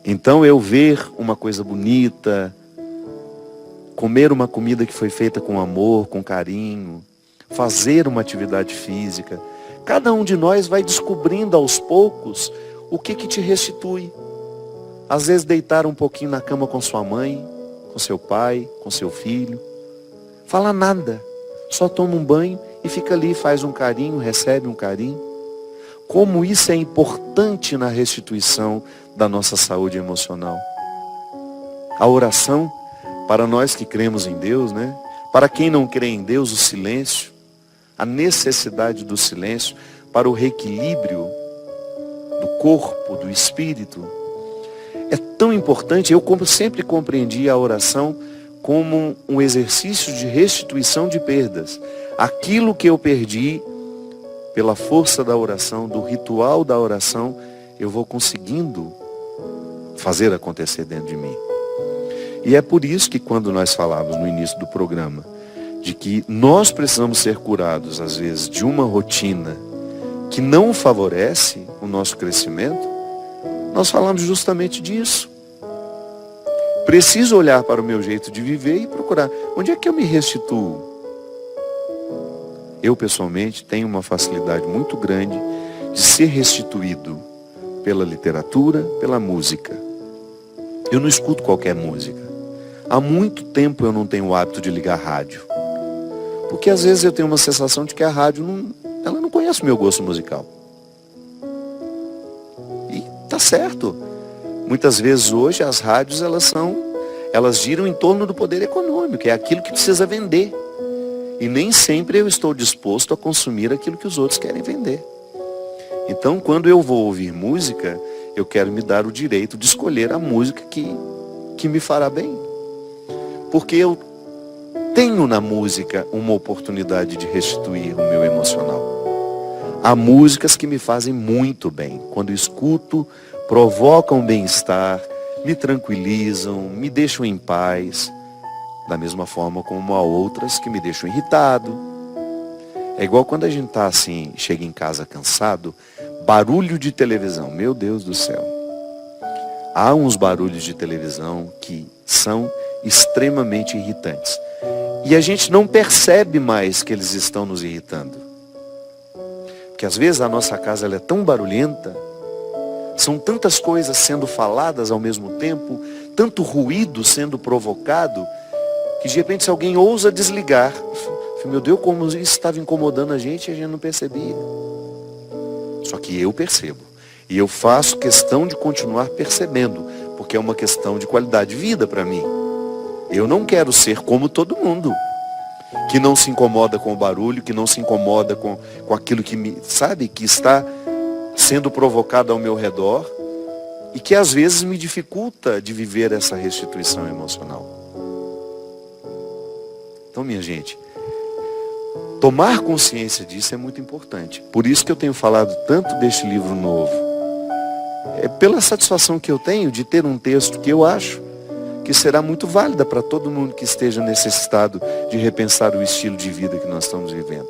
Então eu ver uma coisa bonita, comer uma comida que foi feita com amor, com carinho, fazer uma atividade física. Cada um de nós vai descobrindo aos poucos o que te restitui. Às vezes deitar um pouquinho na cama com sua mãe, com seu pai, com seu filho. Fala nada, só toma um banho e fica ali, faz um carinho, recebe um carinho. Como isso é importante na restituição da nossa saúde emocional. A oração, para nós que cremos em Deus, né? Para quem não crê em Deus, o silêncio, a necessidade do silêncio para o reequilíbrio do corpo, do espírito, é tão importante. Eu sempre compreendi a oração como um exercício de restituição de perdas. Aquilo que eu perdi, pela força da oração, do ritual da oração, eu vou conseguindo fazer acontecer dentro de mim. E é por isso que quando nós falávamos no início do programa, de que nós precisamos ser curados, às vezes, de uma rotina que não favorece o nosso crescimento, nós falamos justamente disso. Preciso olhar para o meu jeito de viver e procurar, onde é que eu me restituo? Eu, pessoalmente, tenho uma facilidade muito grande de ser restituído pela literatura, pela música. Eu não escuto qualquer música. Há muito tempo eu não tenho o hábito de ligar rádio. Porque às vezes eu tenho uma sensação de que a rádio ela não conhece o meu gosto musical. E tá certo. Muitas vezes hoje as rádios elas giram em torno do poder econômico, é aquilo que precisa vender. E nem sempre eu estou disposto a consumir aquilo que os outros querem vender. Então, quando eu vou ouvir música, eu quero me dar o direito de escolher a música que me fará bem. Porque eu tenho na música uma oportunidade de restituir o meu emocional. Há músicas que me fazem muito bem. Quando escuto, provocam bem-estar, me tranquilizam, me deixam em paz. Da mesma forma como há outras que me deixam irritado. É igual quando a gente está assim, chega em casa cansado, barulho de televisão, meu Deus do céu. Há uns barulhos de televisão que são extremamente irritantes. E a gente não percebe mais que eles estão nos irritando. Porque às vezes a nossa casa ela é tão barulhenta, são tantas coisas sendo faladas ao mesmo tempo, tanto ruído sendo provocado, que de repente se alguém ousa desligar, meu Deus, como isso estava incomodando a gente não percebia. Só que eu percebo. E eu faço questão de continuar percebendo, porque é uma questão de qualidade de vida para mim. Eu não quero ser como todo mundo, que não se incomoda com o barulho, que não se incomoda com aquilo que está sendo provocado ao meu redor e que às vezes me dificulta de viver essa restituição emocional. Então, minha gente, tomar consciência disso é muito importante. Por isso que eu tenho falado tanto deste livro novo. É pela satisfação que eu tenho de ter um texto que eu acho que será muito válida para todo mundo que esteja necessitado de repensar o estilo de vida que nós estamos vivendo.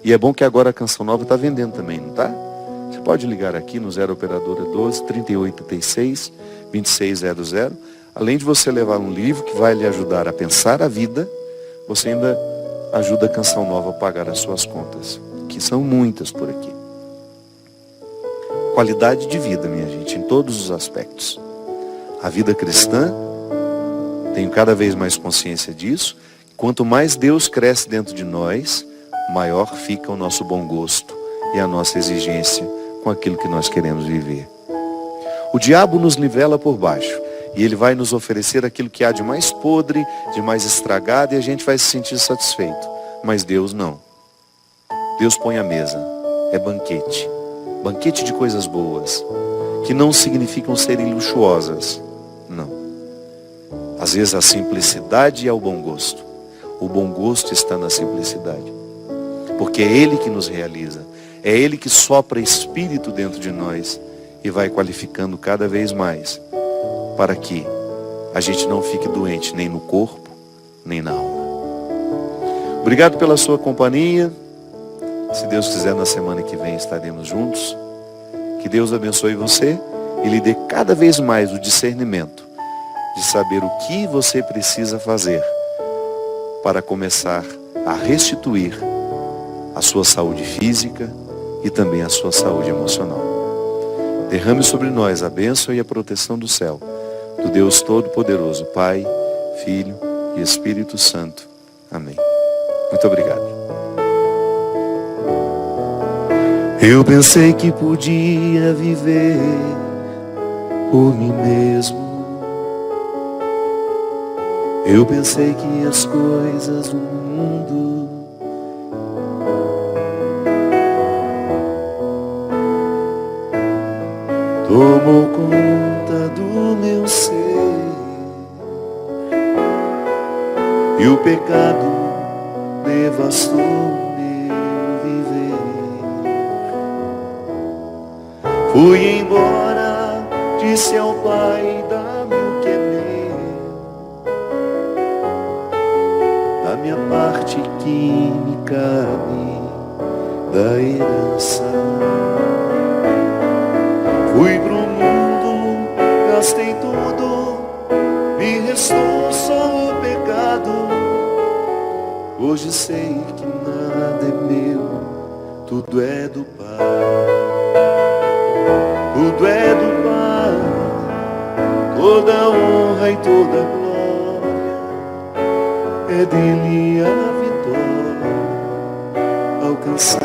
E é bom que agora a Canção Nova está vendendo também, não está? Você pode ligar aqui no 0 Operadora 12 3836 2600. Além de você levar um livro que vai lhe ajudar a pensar a vida, você ainda ajuda a Canção Nova a pagar as suas contas, que são muitas por aqui. Qualidade de vida, minha gente, em todos os aspectos. A vida cristã, tenho cada vez mais consciência disso. Quanto mais Deus cresce dentro de nós, maior fica o nosso bom gosto e a nossa exigência com aquilo que nós queremos viver. O diabo nos nivela por baixo e ele vai nos oferecer aquilo que há de mais podre, de mais estragado, e a gente vai se sentir satisfeito. Mas Deus não. Deus põe a mesa, é banquete. Banquete de coisas boas, que não significam serem luxuosas. Não. Às vezes a simplicidade é o bom gosto. O bom gosto está na simplicidade. Porque é Ele que nos realiza. É Ele que sopra espírito dentro de nós e vai qualificando cada vez mais para que a gente não fique doente nem no corpo, nem na alma. Obrigado pela sua companhia. Se Deus quiser, na semana que vem estaremos juntos. Que Deus abençoe você e lhe dê cada vez mais o discernimento de saber o que você precisa fazer para começar a restituir a sua saúde física e também a sua saúde emocional. Derrame sobre nós a bênção e a proteção do céu, do Deus Todo-Poderoso, Pai, Filho e Espírito Santo. Amém. Muito obrigado. Eu pensei que podia viver por mim mesmo, Eu pensei que as coisas do mundo tomou conta do meu ser, e o pecado devastou meu viver. Fui embora, disse ao Pai, dá-me o que é meu, da minha parte que me cabe da herança. Fui pro mundo, gastei tudo, me restou só o pecado. Hoje sei que nada é meu, tudo é do Pai. Tudo é do Pai, toda honra e toda glória, é dele a vitória alcançada.